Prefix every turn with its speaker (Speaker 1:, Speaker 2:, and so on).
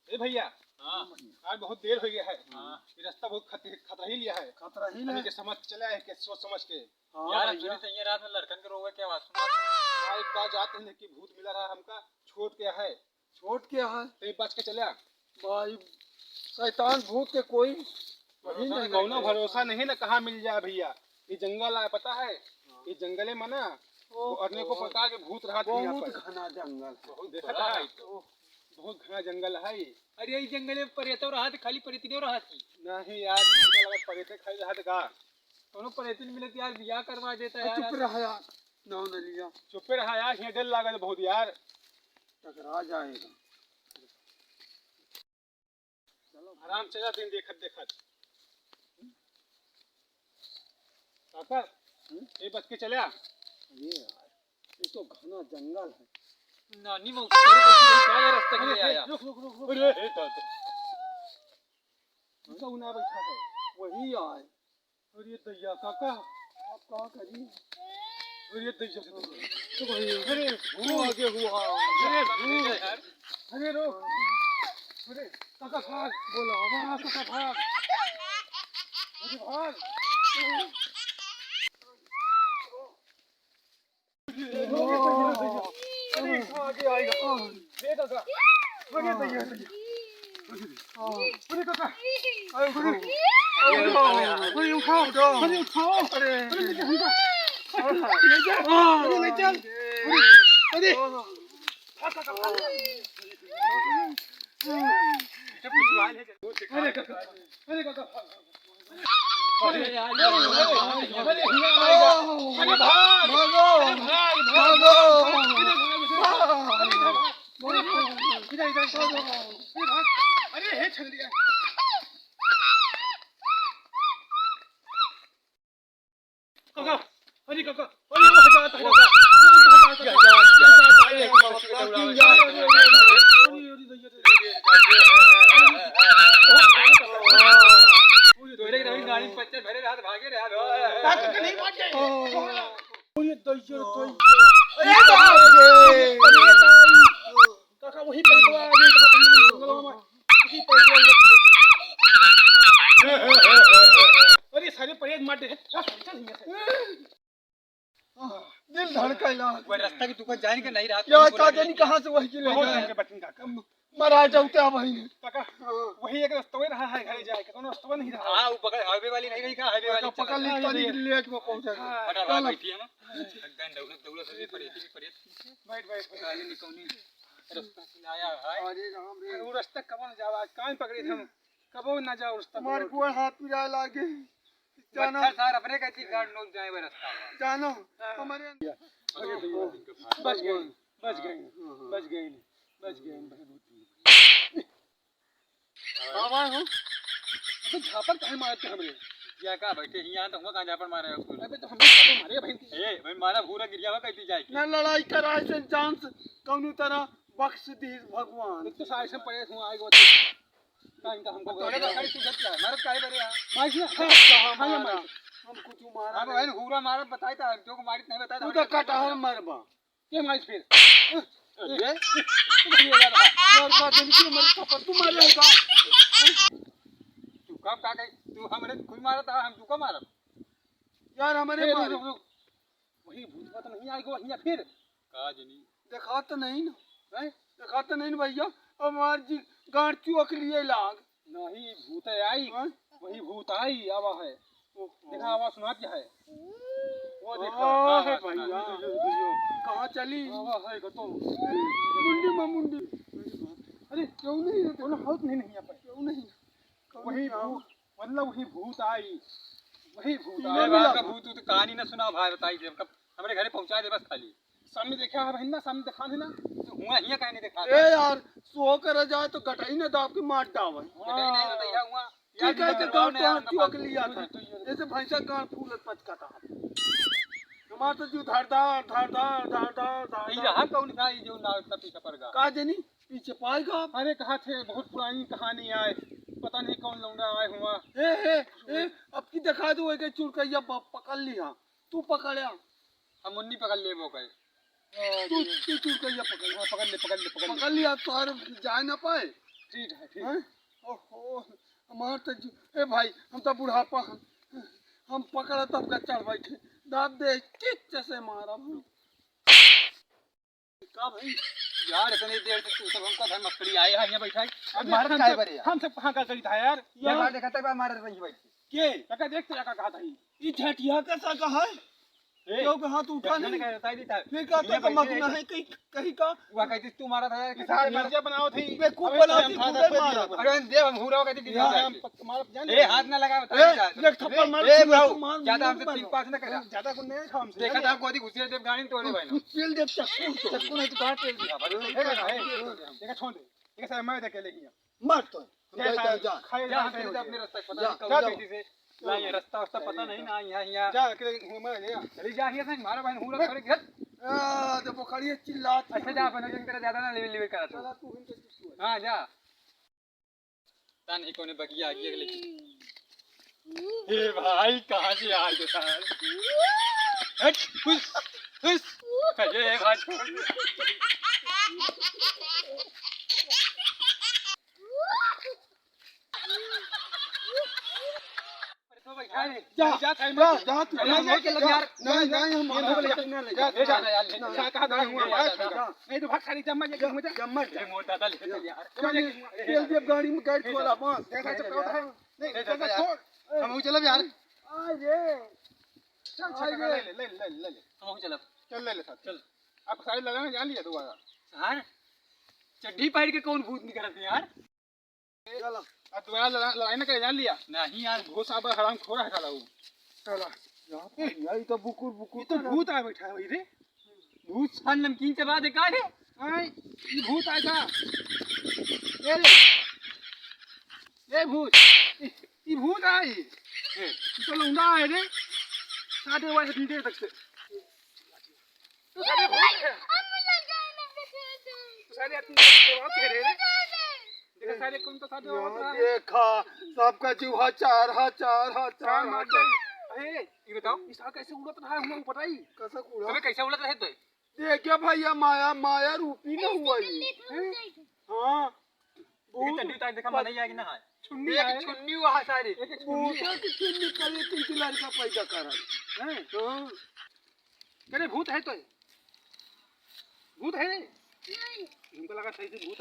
Speaker 1: ए भैया, हाँ आज बहुत देर हो गया है। ये रास्ता बहुत खतरा ही लिया है।
Speaker 2: खतरा ही है
Speaker 1: के समझ चला है कि सोच समझ के।
Speaker 2: यार हम सुनी तो ये रात में लड़कन के रोवे के आवाज सुना।
Speaker 1: हाँ एक बार जाते हैं कि भूत मिला रहा हमका, छोट क्या है तो एक बच के चला
Speaker 2: भाई। शैतान भूत के कोई
Speaker 1: वही नहीं, कौनो भरोसा नहीं ना कहाँ मिल जाए भैया। ये जंगल है पता है, ये जंगले में ना अरने को प्रकार के भूत रहा था। यहाँ पर
Speaker 2: घना जंगल
Speaker 1: बहुत देखा है, बहुत घना जंगल है।
Speaker 2: अरे ये जंगल में परेतो रहा था, खाली परेती रहा थी
Speaker 1: नहीं यार, हमको लगा परेते खाई रहा था का
Speaker 2: दोनों परेती मिले यार, बियाह करवा देता है। चुप रहा यार, नाम न लिया,
Speaker 1: चुप रहा यार, यहाँ डर लगा बहुत यार,
Speaker 2: टकरा जाएगा।
Speaker 1: चलो आराम से जा, दिन देखत देखत काका ये बच के चला।
Speaker 2: ये यार ये तो घना जंगल है। नानी वो क्या रास्ता के लिए आया।
Speaker 1: रुक अरे तो ना बैठा है
Speaker 2: वही आए।
Speaker 1: और ये दैया काका
Speaker 2: आप कहाँ करी।
Speaker 1: और ये दैया
Speaker 2: तो वही
Speaker 1: अरे
Speaker 2: वो आगे हुआ।
Speaker 1: अरे रो अरे काका भाग,
Speaker 2: बोला
Speaker 1: वाह काका भाग, अरे भाग अरे आगे आएगा। ये काका अरे दैया अरे काका अरे उठाओ अरे उठाओ अरे ले चल अरे अरे काका अरे काका
Speaker 2: अरे यार
Speaker 1: अरे भाग भागो अरे हे छल दिया काका अरे काका अरे वो जाता है
Speaker 2: गाड़ी पच्चर भरे रात भागे रहा
Speaker 1: नहीं भाग गए काका वही पैसा अरे सारे परेड मार दे
Speaker 2: दिल धड़कैला।
Speaker 3: वो रास्ता की दुकान जाने के नहीं रहा
Speaker 2: यार काका नहीं कहां से वही के ले गए। मरा जाऊते वही
Speaker 1: काका वही एक रास्ता रहा है घर जाए के, कोनो रास्ता नहीं रहा।
Speaker 3: हां वो बगल हाईवे वाली नहीं रही का, हाईवे वाली
Speaker 2: पकड़ ली तनी लेट में पहुंचा।
Speaker 3: फटाफट बैठी है ना गन दौलत से परेती
Speaker 1: बैठ
Speaker 3: गाड़ी निकलनी रास्ता से आया है।
Speaker 2: अरे राम रे
Speaker 1: वो रास्ता कब न जावा, कान पकड़े थे हम कबो ना जाओ रास्ता।
Speaker 2: मार को हाथ पिराए लागे जाना
Speaker 3: सर अपने कहती गाड़ नो जाए वो रास्ता
Speaker 2: जानो हमारे
Speaker 1: बच गए बच गए बच गए बच गए
Speaker 2: आवा हूं
Speaker 1: तो झापर काहे मारते हमरे
Speaker 3: क्या का बैठे यहां तो हम कहां जा पर मारे उसको।
Speaker 1: अबे तो हमरे झापर मारे भाई
Speaker 3: ए भाई मारा पूरा गिरिया में कहती जाए
Speaker 2: ना लड़ाई कराए से जान से कौनो तरह बख्श दी भगवान।
Speaker 1: एक तो साइड से पड़े हूं आएगा टाइम का हमको
Speaker 3: तोरे का खड़ी सुधर क्या मारत काहे बरे
Speaker 1: माइक ना हां माइक
Speaker 2: हम कुछ मारा
Speaker 3: अब भाई हुरा मारत बताई था जो को मारित नहीं बताया
Speaker 2: तू तो कटहल मरबा
Speaker 1: के माइक फिर
Speaker 2: ये यार का दिन की मर का पर तू मारेगा।
Speaker 3: तू कब का तू हमरे कोई मारा था हम तू का मारत
Speaker 2: यार हमारे मारे
Speaker 1: वही भूत तो नहीं आएगा यहाँ फिर
Speaker 3: का जनी
Speaker 2: देखा तो नहीं ना देखा तो नहीं भैया हमार जी गांठ चुक लिए लाग
Speaker 1: नहीं भूत आई वही भूत आई आवा है देखा आवाज सुना क्या है वो देखो
Speaker 2: है भैया कहाँ चली
Speaker 1: आवा है तो
Speaker 2: मुंडी में मुंडी।
Speaker 1: अरे क्यों नहीं कोनो हाथ नहीं यहाँ पर
Speaker 2: क्यों नहीं
Speaker 1: वही भूत मतलब वही भूत आई वही भूत
Speaker 3: ये
Speaker 1: आई
Speaker 3: बात का भूत तो कहानी ना सुना भाई बताई दे कब हमारे घरे पहुंचा दे बस खाली
Speaker 1: सामने देखा है ना, सामने दिखा देना
Speaker 3: तो हुआ हिया काहे नहीं देखा
Speaker 2: ए यार सो कर जाए तो गटाई ना दाब के मार डावे
Speaker 3: नहीं नहीं बताइया हुआ
Speaker 2: ठीक है तो गांव तो चुक लिया था जैसे भैंसा गांठ फूलत पचकाता हमार तो जो धड़धा
Speaker 3: ये रहा कौन था ये जो ना पीछे पड़ गया
Speaker 2: का जनी पीछे पाएगा।
Speaker 1: अरे कहा थे बहुत पुरानी कहानी आए, पता नहीं कौन लौंडा आए हुआ।
Speaker 2: ए अब की दिखा दो के चुड़कैया पकड़ लिया तू पकड़या
Speaker 3: हम मुन्नी पकड़ ले वो कहे
Speaker 2: तू कहिया पकड़ लिया तोहर जाए ना पाए।
Speaker 1: ठीक है ठीक
Speaker 2: हैं? ओहो हमार तो ए भाई हम तो बुढ़ापा हम पकड़ तब का चढ़ बैठे दाद दे किच से मारा का भाई
Speaker 3: यार इतनी देर तक तू सब हमका धर्म मस्करी आए हैं यहाँ बैठा है
Speaker 1: अबे
Speaker 3: मारत काय बरे यार
Speaker 1: हम सब कहाँ का करी था यार
Speaker 3: ये बार देखा था मारत रही बैठ
Speaker 2: के
Speaker 1: काका देख तो काका कहा था
Speaker 2: ई झटिया कैसा कहा है क्यों के हाथ उठा
Speaker 3: मैंने
Speaker 2: नहीं
Speaker 3: कहा बताई दी था
Speaker 2: फिर का तो मगना है कहीं का
Speaker 3: वो कहती तू मारा था
Speaker 1: किसान मर्जिया बनाओ थी
Speaker 2: बेवकूफ बनाती खुदे मारा
Speaker 3: अरे देव हम हुरा कहती थी
Speaker 1: हम मार जान
Speaker 3: ए हाथ ना लगा बताई
Speaker 2: एक थप्पड़ मार
Speaker 3: ए
Speaker 2: तू
Speaker 3: बाबू
Speaker 2: मार
Speaker 3: ज्यादा हमसे 3-5 ना करा
Speaker 1: ज्यादा कुछ नहीं था हमसे
Speaker 3: देखा था हमको आधी घुसिया देव गाड़ी तोड़े भाई
Speaker 2: तू चल दे चक्कू नहीं तो कहां चल दिया
Speaker 1: देखा छोड़ दे देखा सर मैं देख के लेके
Speaker 2: मार तो जा
Speaker 1: खाए
Speaker 3: जा अपने रास्ते पता नहीं कब बेटी से ना ये रास्ता उसका पता नहीं ना यहाँ
Speaker 1: जा के मैं ले
Speaker 3: चली जा यहाँ से मारा भाई हुरा करे घर
Speaker 2: आ तो बुखारी चिल्ला
Speaker 3: अच्छा जा अपन जन तेरा ज्यादा ना लेवल करा तू
Speaker 2: चला तू हिंद
Speaker 3: हां जा तान ही कोने बगिया आ गई लेकिन ए भाई कहां से आ गए सर हट खुश खुश ये भाई छोड़
Speaker 2: जा
Speaker 1: जा
Speaker 2: जा तू
Speaker 3: नहीं के लग यार
Speaker 2: नहीं हम
Speaker 1: जा जा कहा था नहीं तो भाग सारी जम्मा
Speaker 2: जम्मा
Speaker 3: ये मोटा था ले यार
Speaker 2: तेल देव गाड़ी में गाड़ी खोला बस
Speaker 1: देखा नहीं छोड़
Speaker 3: हम चलब यार
Speaker 2: आ रे
Speaker 1: चल ले
Speaker 3: हम चलब
Speaker 1: चल ले साथ चल आपको सारी लगाना जान लिया दोबारा
Speaker 3: यार चड्डी पहन के कौन भूत निकलत है यार
Speaker 2: चला
Speaker 1: अब दोबारा लड़ाई ना करे जान लिया
Speaker 3: नहीं यार
Speaker 1: घोसा पर हराम खोरा खा रहा हूँ
Speaker 2: चला यही तो बुकुर
Speaker 1: ये तो भूत आ बैठा है वही रे
Speaker 3: भूत सान नमकीन चबा दे का रे
Speaker 1: आई ये भूत आएगा ये भूत ये भूत आई ये तो लौंडा है रे 7 बजे से 3 तक से तो सारे भूत है तो सारे अपने बात कह रहे रे देखा सारे कौन तो सारे बात
Speaker 2: देखा सबका जीवा चार
Speaker 1: मार दे अरे
Speaker 3: ये बताओ
Speaker 1: इसका कैसे उड़त रहा है हमको पता ही
Speaker 2: कैसा कूड़ा
Speaker 3: तुम्हें कैसे उलट रहे तो
Speaker 2: देखिए भैया माया रूपी न हुआ ये हाँ
Speaker 3: ये चड्डी उतार देखा मन नहीं आएगी ना
Speaker 1: छुन्नी
Speaker 3: एक छुन्नी वहां सारी
Speaker 2: भूता की चुन्नी करे 3 लड़का पैदा करा
Speaker 1: है अरे भूत है तो भूत है हमको लगा सही से भूत